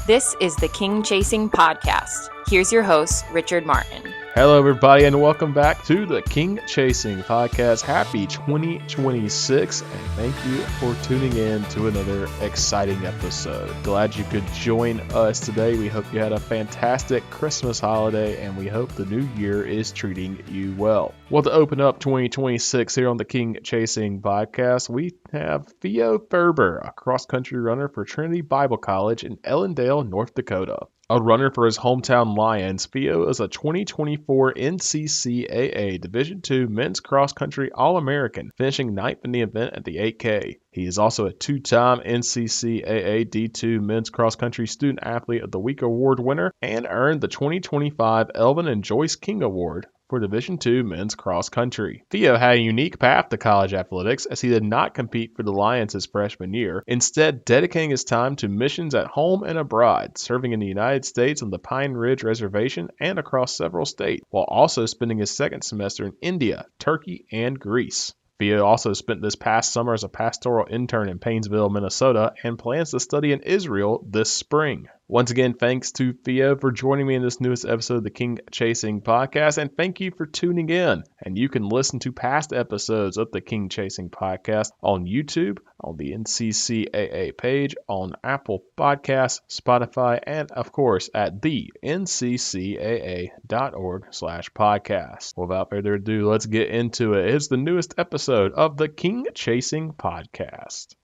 This is the King Chasing Podcast. Here's your host, Richard Martin. Hello, everybody, and welcome back to the King Chasing Podcast. Happy 2026, and thank you for tuning in to another exciting episode. Glad you could join us today. We hope you had a fantastic Christmas holiday, and we hope the new year is treating you well. Well, to open up 2026 here on the King Chasing Podcast, we have Theo Thurber, a cross-country runner for Trinity Bible College in Ellendale, North Dakota. A runner for his hometown Lions, Theo is a 2024 NCCAA Division II Men's Cross Country All-American, finishing ninth in the event at the 8K. He is also a two-time NCCAA D2 Men's Cross Country Student Athlete of the Week Award winner and earned the 2025 Elvin and Joyce King Award for Division II Men's Cross Country. Theo had a unique path to college athletics as he did not compete for the Lions his freshman year, instead dedicating his time to missions at home and abroad, serving in the United States on the Pine Ridge Reservation and across several states, while also spending his second semester in India, Turkey, and Greece. Theo also spent this past summer as a pastoral intern in Paynesville, Minnesota, and plans to study in Israel this spring. Once again, thanks to Theo for joining me in this newest episode of the King Chasing Podcast, and thank you for tuning in. And you can listen to past episodes of the King Chasing Podcast on YouTube, on the NCCAA page, on Apple Podcasts, Spotify, and of course at the nccaa.org/podcast. Without further ado, let's get into it. It's the newest episode of the King Chasing Podcast.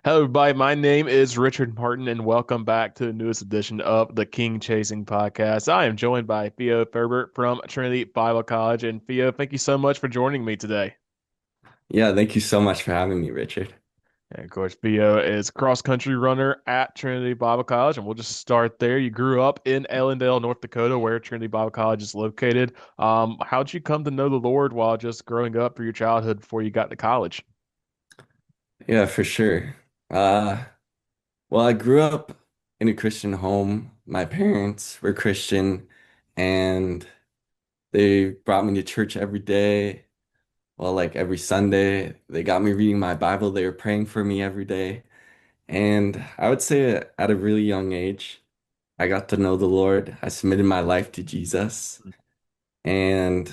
Hello, everybody. My name is Richard Martin, and welcome back to the newest edition of the King Chasing Podcast. I am joined by Theo Thurber from Trinity Bible College. And Theo, thank you so much for joining me today. Yeah, thank you so much for having me, Richard. And of course, Theo is cross-country runner at Trinity Bible College, and we'll just start there. You grew up in Ellendale, North Dakota, where Trinity Bible College is located. How'd you come to know the Lord while just growing up through your childhood before you got to college? Yeah, for sure. Uh, well, I grew up in a Christian home. My parents were Christian, and they brought me to church every day. Well, like every Sunday, they got me reading my Bible. They were praying for me every day. And I would say at a really young age, I got to know the Lord. I submitted my life to Jesus. And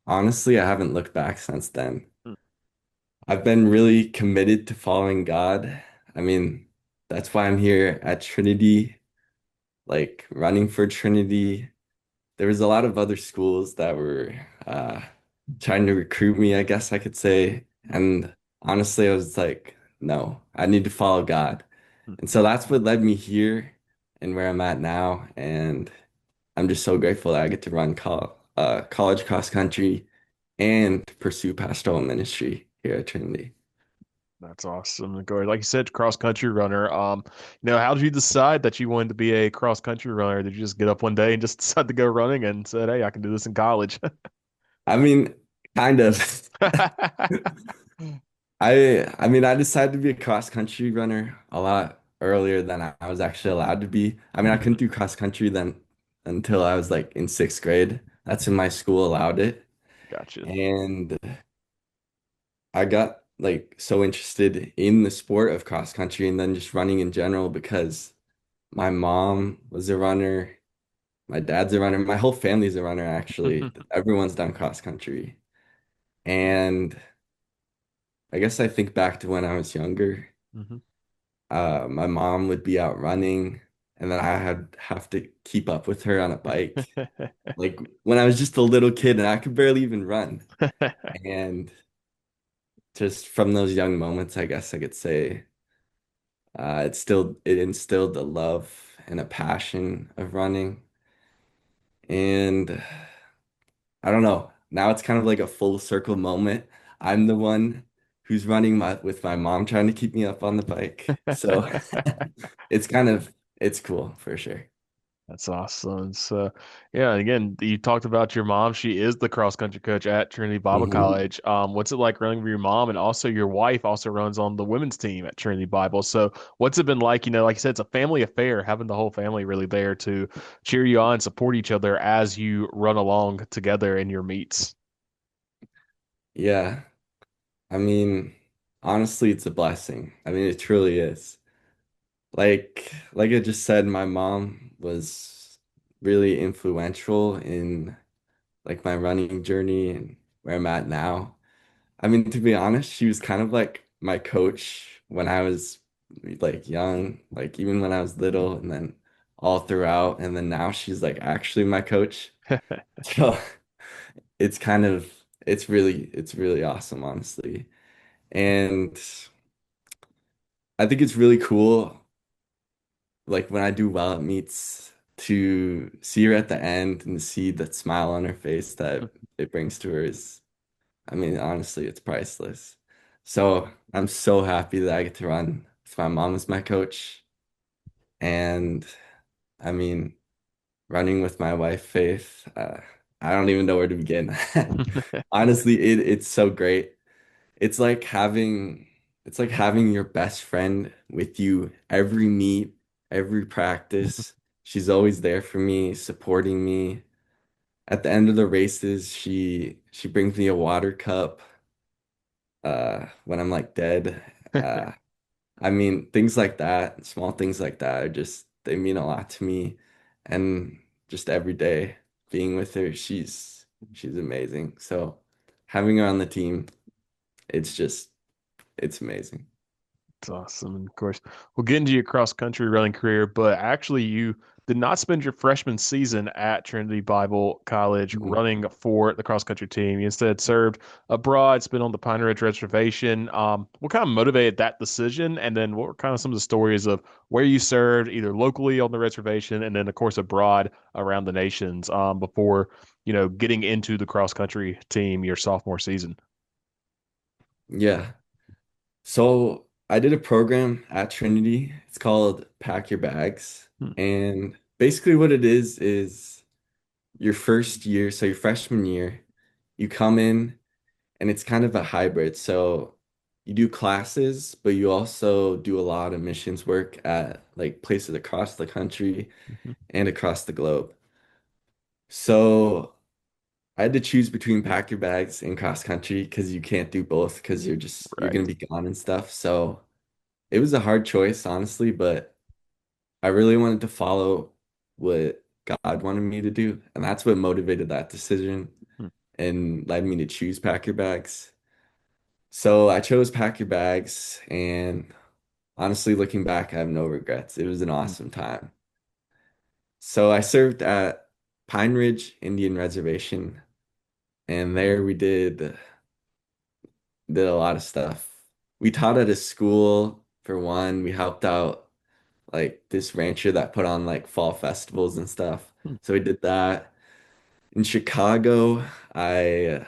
honestly, I haven't looked back since then. I've been really committed to following God. I mean, that's why I'm here at Trinity, like running for Trinity. There was a lot of other schools that were trying to recruit me, I guess I could say. And honestly, I was like, no, I need to follow God. And so that's what led me here and where I'm at now. And I'm just so grateful that I get to run college cross country and pursue pastoral ministry here at Trinity. That's awesome. Like you said, cross-country runner. How did you decide that you wanted to be a cross-country runner? Did you just get up one day and just decide to go running and said, hey, I can do this in college? I mean, kind of. I decided to be a cross country runner a lot earlier than I was actually allowed to be. I mean, I couldn't do cross country then until I was like in sixth grade. That's when my school allowed it. Gotcha. And I got like so interested in the sport of cross country and then just running in general because my mom was a runner, my dad's a runner, my whole family's a runner actually. Everyone's done cross country. And I guess I think back to when I was younger. Mhm. My mom would be out running, and then I had have to keep up with her on a bike. Like when I was just a little kid, and I could barely even run. And just from those young moments, I guess I could say it instilled a love and a passion of running. And I don't know. Now it's kind of like a full circle moment. I'm the one who's running with my mom trying to keep me up on the bike. So it's cool for sure. That's awesome. So, yeah, and again, you talked about your mom. She is the cross country coach at Trinity Bible hmm College. What's it like running with your mom? And also, your wife also runs on the women's team at Trinity Bible. So, what's it been like? Like you said, it's a family affair, having the whole family really there to cheer you on, support each other as you run along together in your meets. Yeah. I mean, honestly, it's a blessing. I mean, it truly is. like I just said, my mom was really influential in like my running journey and where I'm at now. I mean, to be honest, she was kind of like my coach when I was like young, like even when I was little, and then all throughout. And then now she's like actually my coach. So it's kind of it's really awesome, honestly. And I think it's really cool, like when I do well at meets, to see her at the end and see that smile on her face that it brings to her is, I mean, honestly, it's priceless. So I'm so happy that I get to run with my mom as my coach. And I mean, running with my wife, Faith, I don't even know where to begin. Honestly, it's so great. It's like having it's like having your best friend with you every meet, every practice. She's always there for me, supporting me. At the end of the races, she brings me a water cup when I'm like dead. Uh I mean, things like that, small things like that are just they mean a lot to me. And just every day being with her, she's amazing. So having her on the team, it's just it's amazing. It's awesome. And of course, we'll get into your cross country running career, but actually, you did not spend your freshman season at Trinity Bible College Mhm. running for the cross country team. You instead served abroad, spent on the Pine Ridge Reservation. What kind of motivated that decision? And then what were kind of some of the stories of where you served, either locally on the reservation and then, of course, abroad around the nations before, getting into the cross country team your sophomore season? Yeah. So I did a program at Trinity. It's called Pack Your Bags. Hmm. And basically what it is your first year, so your freshman year, you come in and it's kind of a hybrid. So you do classes, but you also do a lot of missions work at like places across the country Mhm. and across the globe. So I had to choose between pack your bags and cross country because you can't do both because you're Right. gonna be gone and stuff. So it was a hard choice, honestly, but I really wanted to follow what God wanted me to do, and that's what motivated that decision Hmm. and led me to choose pack your bags. So I chose pack your bags, and honestly, looking back, I have no regrets. It was an Hmm. awesome time. So I served at Pine Ridge Indian Reservation, and there we did a lot of stuff. We taught at a school for one. We helped out like this rancher that put on like fall festivals and stuff. Hmm. So we did that. In Chicago, I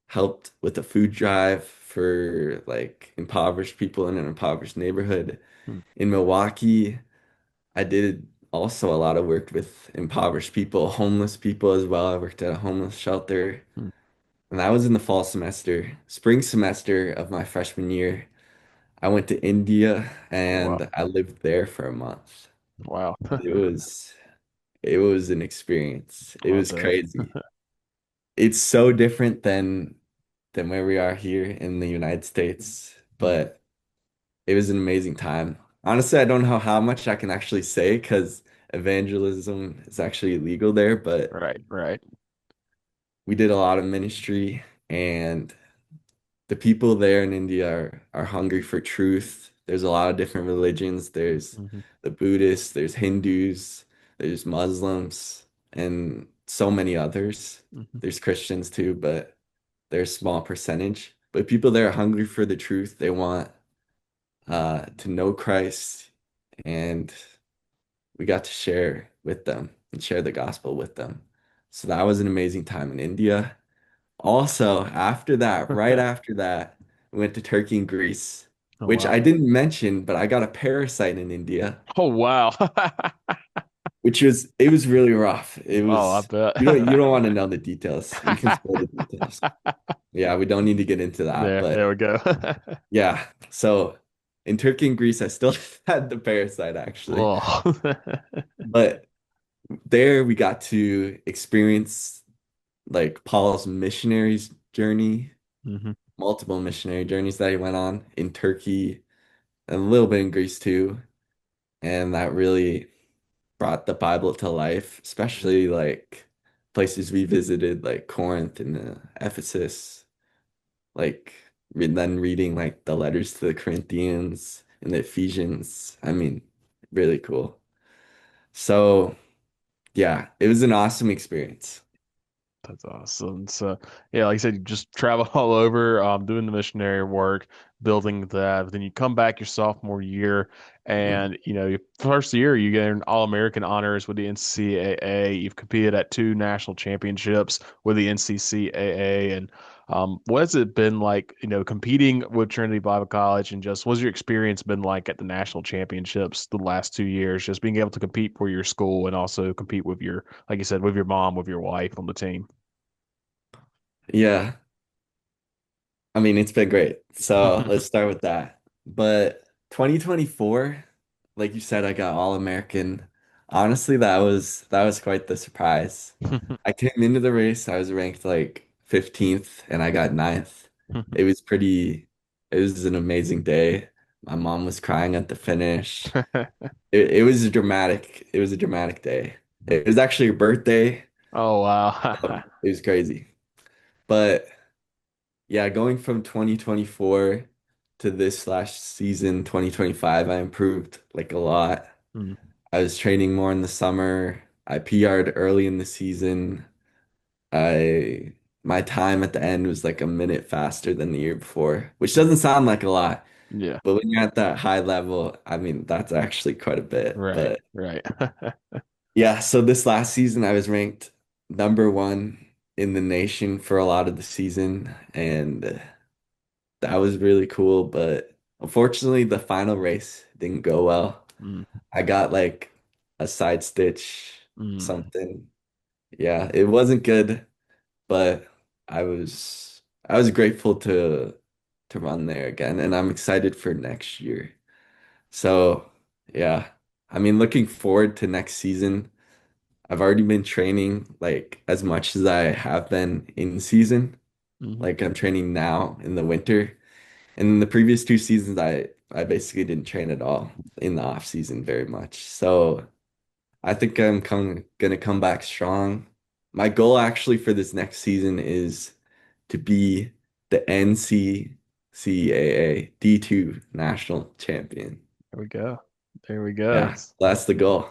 helped with a food drive for like impoverished people in an impoverished neighborhood. Hmm. In Milwaukee, I did also a lot of work with impoverished people, homeless people as well. I worked at a homeless shelter, Hmm. and that was in the fall semester. Spring semester of my freshman year, I went to India Oh, wow. and I lived there for a month. Wow. It was it was an experience. It I was bet. crazy. It's so different than where we are here in the United States, Hmm. but it was an amazing time. Honestly, I don't know how much I can actually say because evangelism is actually illegal there, but Right, right. we did a lot of ministry, and the people there in India are hungry for truth. There's a lot of different religions. There's Hmm. the Buddhists, there's Hindus, there's Muslims, and so many others. Hmm. There's Christians too, but they're a small percentage. But people there are hungry for the truth. They want to know Christ, and we got to share with them and share the gospel with them. So that was an amazing time in India. Also, after that, right after that, we went to Turkey and Greece, Oh, which wow. I didn't mention, but I got a parasite in India, Oh, wow. which was it was really rough. It Oh, I was you don't bet. want to know the details. We can spoil the details. Yeah, we don't need to get into that, There but we go. yeah. So in Turkey and Greece, I still had the parasite actually. Oh. But there we got to experience like Paul's missionaries journey, Hmm. multiple missionary journeys that he went on in Turkey and a little bit in Greece too. and that really brought the Bible to life, especially like places we visited like Corinth and Ephesus, like then reading like the letters to the Corinthians and the Ephesians. I mean, really cool. So yeah, it was an awesome experience. That's awesome. So, yeah, like I said, you just travel all over, doing the missionary work, building that. But then you come back your sophomore year, Mhm. and your first year you get an All-American honors with the NCCAA. You've competed at two national championships with the NCCAA, and what has it been like, competing with Trinity Bible College, and just what's your experience been like at the national championships the last 2 years, just being able to compete for your school and also compete with your, like you said, with your mom, with your wife on the team. Yeah, I mean, it's been great. So let's start with that. But 2024, like you said, I got All-American. Honestly, that was quite the surprise. I came into the race, I was ranked like 15th and I got ninth. It was it was an amazing day. My mom was crying at the finish. It was a dramatic day. It was actually her birthday. Oh wow. It was crazy. But yeah, going from 2024 to this last season, 2025, I improved like a lot. Mm, I was training more in the summer. I PR'd early in the season. I My time at the end was like a minute faster than the year before, which doesn't sound like a lot, yeah, but when you're at that high level, I mean, that's actually quite a bit. right, But right. yeah, so this last season I was ranked number one in the nation for a lot of the season, and that was really cool. But unfortunately, the final race didn't go well. Mm, I got like a side stitch, mm. something. Yeah, it wasn't good, but I was grateful to run there again, and I'm excited for next year. So, yeah. I mean, looking forward to next season. I've already been training like as much as I have been in season. Mhm. Like I'm training now in the winter. And in the previous two seasons I basically didn't train at all in the off season very much. So, I think gonna come back strong. My goal actually for this next season is to be the NCCAA D2 national champion. There we go. There we go. Yeah, that's the goal.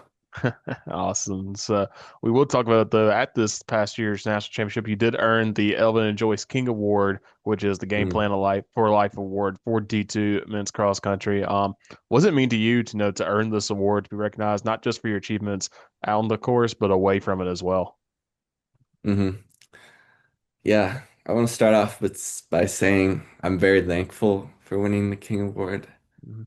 Awesome. So we will talk about though at this past year's national championship, you did earn the Elvin and Joyce King Award, which is the Game Mm. Plan of Life for Life Award for D2 men's cross country. What does it mean to you to know to earn this award, to be recognized not just for your achievements on the course, but away from it as well? hmm Yeah, I want to start off by saying I'm very thankful for winning the King Award. Mhm.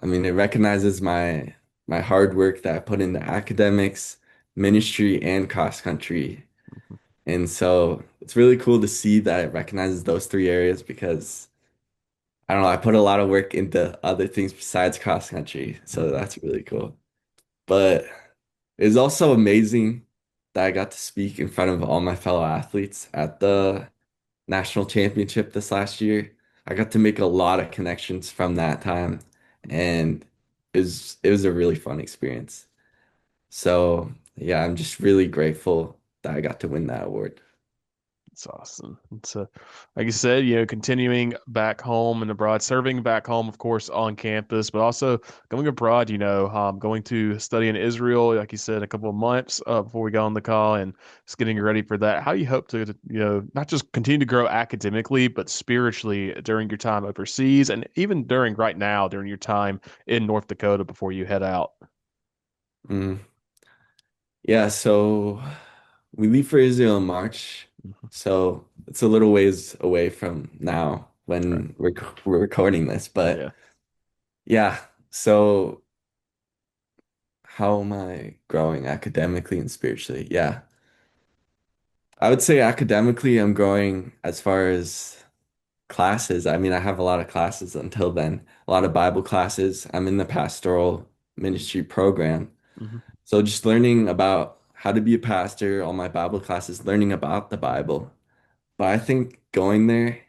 I mean, it recognizes my hard work that I put into academics, ministry, and cross country. And so it's really cool to see that it recognizes those three areas because I don't know, I put a lot of work into other things besides cross country. So Mhm. that's really cool. But it's also amazing that I got to speak in front of all my fellow athletes at the national championship this last year. I got to make a lot of connections from that time, and it was a really fun experience. So yeah, I'm just really grateful that I got to win that award. It's awesome. It's like you said, continuing back home and abroad, serving back home, of course, on campus, but also going abroad, going to study in Israel, like you said, a couple of months before we got on the call and just getting ready for that. How do you hope to, not just continue to grow academically, but spiritually during your time overseas and even during right now, during your time in North Dakota before you head out? Mm. Yeah, so we leave for Israel in March. Mhm. So it's a little ways away from now Right. when we're recording this, but Yeah. yeah, so how am I growing academically and spiritually? Yeah. I would say academically, I'm growing as far as classes. I mean, I have a lot of classes until then, a lot of Bible classes. I'm in the pastoral ministry program. Hmm. So just learning about how to be a pastor, all my Bible classes, learning about the Bible. But I think going there,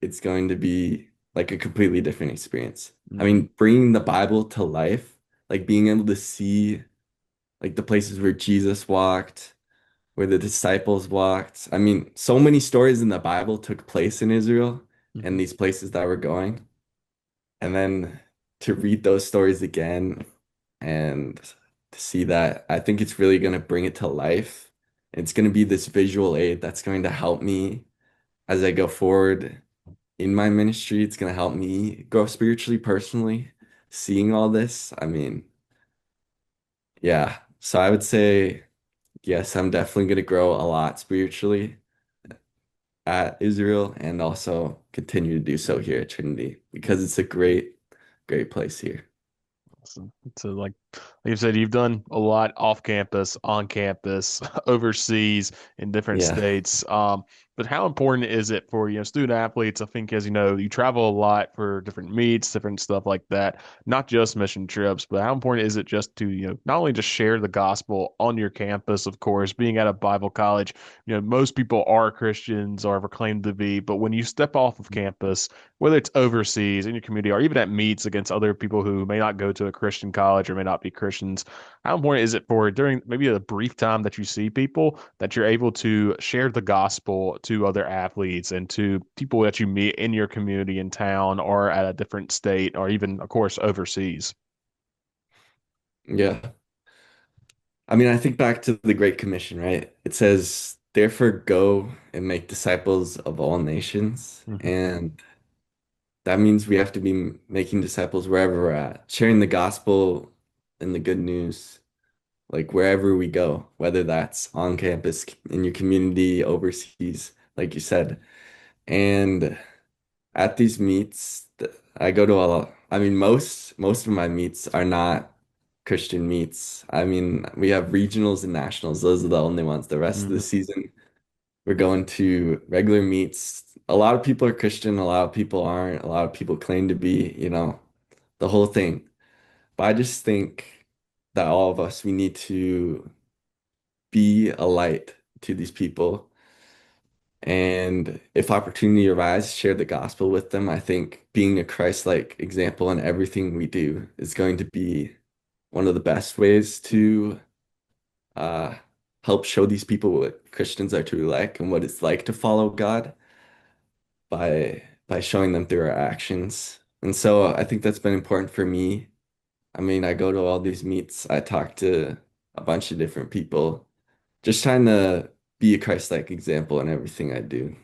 it's going to be like a completely different experience. I Hmm. mean, bringing the Bible to life. like being able to see like the places where Jesus walked, where the disciples walked. I mean, so many stories in the Bible took place in Israel Mhm. and these places that we're going. And then to read those stories again and to see that, I think it's really going to bring it to life. It's going to be this visual aid that's going to help me as I go forward in my ministry. It's going to help me grow spiritually, personally, seeing all this. I mean, yeah. So I would say, yes, I'm definitely going to grow a lot spiritually at Israel and also continue to do so here at Trinity because it's a great place here. Awesome. So, like you said, you've done a lot off campus, on campus, overseas, in different Yeah. states. But how important is it for, student athletes? I think, as you know, you travel a lot for different meets, different stuff like that, not just mission trips, but how important is it just to, not only just share the gospel on your campus, of course, being at a Bible college, most people are Christians or ever claim to be, but when you step off of campus, whether it's overseas in your community or even at meets against other people who may not go to a Christian college or may not be Christians, how important is it for during maybe a brief time that you see people that you're able to share the gospel to other athletes and to people that you meet in your community in town or at a different state or even, of course, overseas? Yeah. I mean, I think back to the Great Commission, right? It says, therefore go and make disciples of all nations. Hmm. And that means we have to be making disciples wherever we're at, sharing the gospel and the good news, like wherever we go, whether that's on campus, in your community, overseas, like you said. And at these meets, I go to a lot. I mean, most of my meets are not Christian meets. I mean, we have regionals and nationals. Those are the only ones. The rest of the Hmm. season, we're going to regular meets. A lot of people are Christian, a lot of people aren't. A lot of people claim to be, the whole thing. But I just think that all of us, we need to be a light to these people. And if opportunity arises, share the gospel with them. I think being a Christ-like example in everything we do is going to be one of the best ways to uh, help show these people what Christians are truly like and what it's like to follow God by showing them through our actions. And so I think that's been important for me. I mean, I go to all these meets, I talk to a bunch of different people, just trying to be a Christ-like example in everything I do.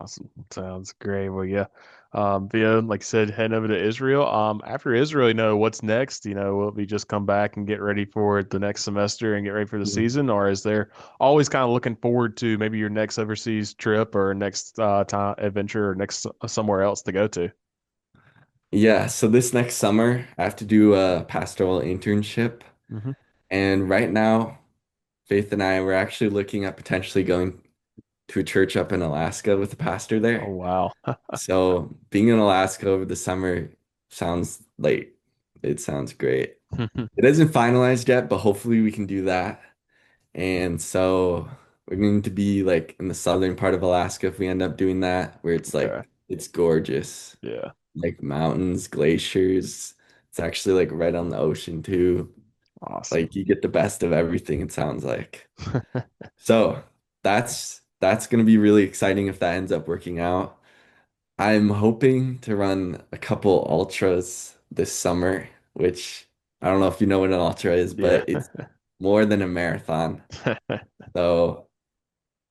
Awesome. Sounds great. Well, yeah. Theo, like I said, heading over to Israel. After Israel, what's next? Will we just come back and get ready for the next semester and get ready for the season? Or is there always kind of looking forward to maybe your next overseas trip or next time adventure or next somewhere else to go to? Yeah, so this next summer, I have to do a pastoral internship. Hmm. And right now, Faith and I were actually looking at potentially going to a church up in Alaska with a pastor Oh, there. wow. So being in Alaska over the summer sounds like it sounds great. It isn't finalized yet, but hopefully we can do that. And so we're going to be like in the southern part of Alaska if we end up doing that, where it's Okay. like it's gorgeous. Yeah. Like mountains, glaciers. It's actually like right on the ocean too. Awesome. Like you get the best of everything, it sounds like. So that's gonna be really exciting if that ends up working out. I'm hoping to run a couple ultras this summer, which I don't know if you know what an ultra is, Yeah. but it's more than a marathon. So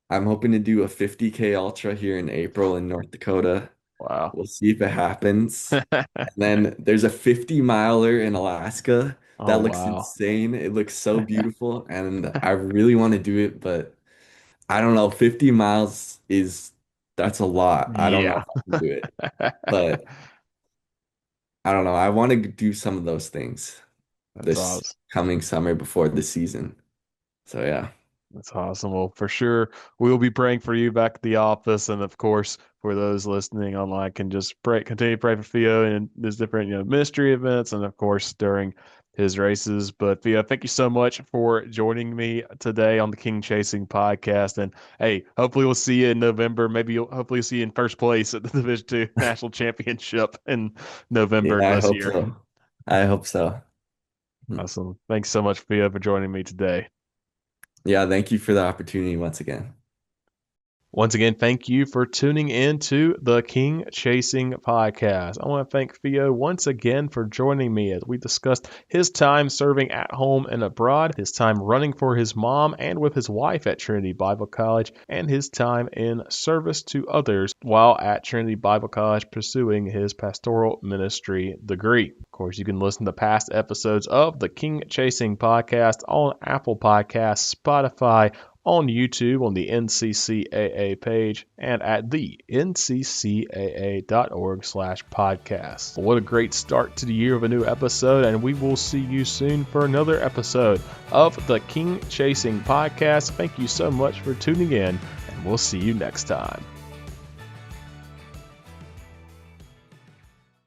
I'm hoping to do a 50K ultra here in April in North Dakota. Wow. We'll see if it happens. And then there's a 50 miler in Alaska Oh, that looks wow. insane. It looks so beautiful, and I really want to do it, but I don't know. 50 miles is that's a lot. I don't know Yeah. if I can do it, but I don't know. I want to do some of those things That's this awesome. coming summer before the season. So yeah. That's awesome. Well, for sure, we'll be praying for you back at the office, and of course, for those listening online, can just pray, continue to pray for Theo and his different, ministry events, and of course during his races. But Theo, thank you so much for joining me today on the King Chasing podcast. And hey, hopefully we'll see you in November. Maybe hopefully you'll see you in first place at the Division II National Championship in Yeah, November I this hope year. so. I hope so. Awesome. Thanks so much, Theo, for joining me today. Yeah, thank you for the opportunity once again. Once again, thank you for tuning in to the King Chasing Podcast. I want to thank Theo once again for joining me as we discussed his time serving at home and abroad, his time running for his mom and with his wife at Trinity Bible College, and his time in service to others while at Trinity Bible College pursuing his pastoral ministry degree. Of course, you can listen to past episodes of the King Chasing Podcast on Apple Podcasts, Spotify, on YouTube on the NCCAA page and at the nccaa.org/podcast. What a great start to the year of a new episode, and we will see you soon for another episode of the King Chasing Podcast. Thank you so much for tuning in, and we'll see you next time.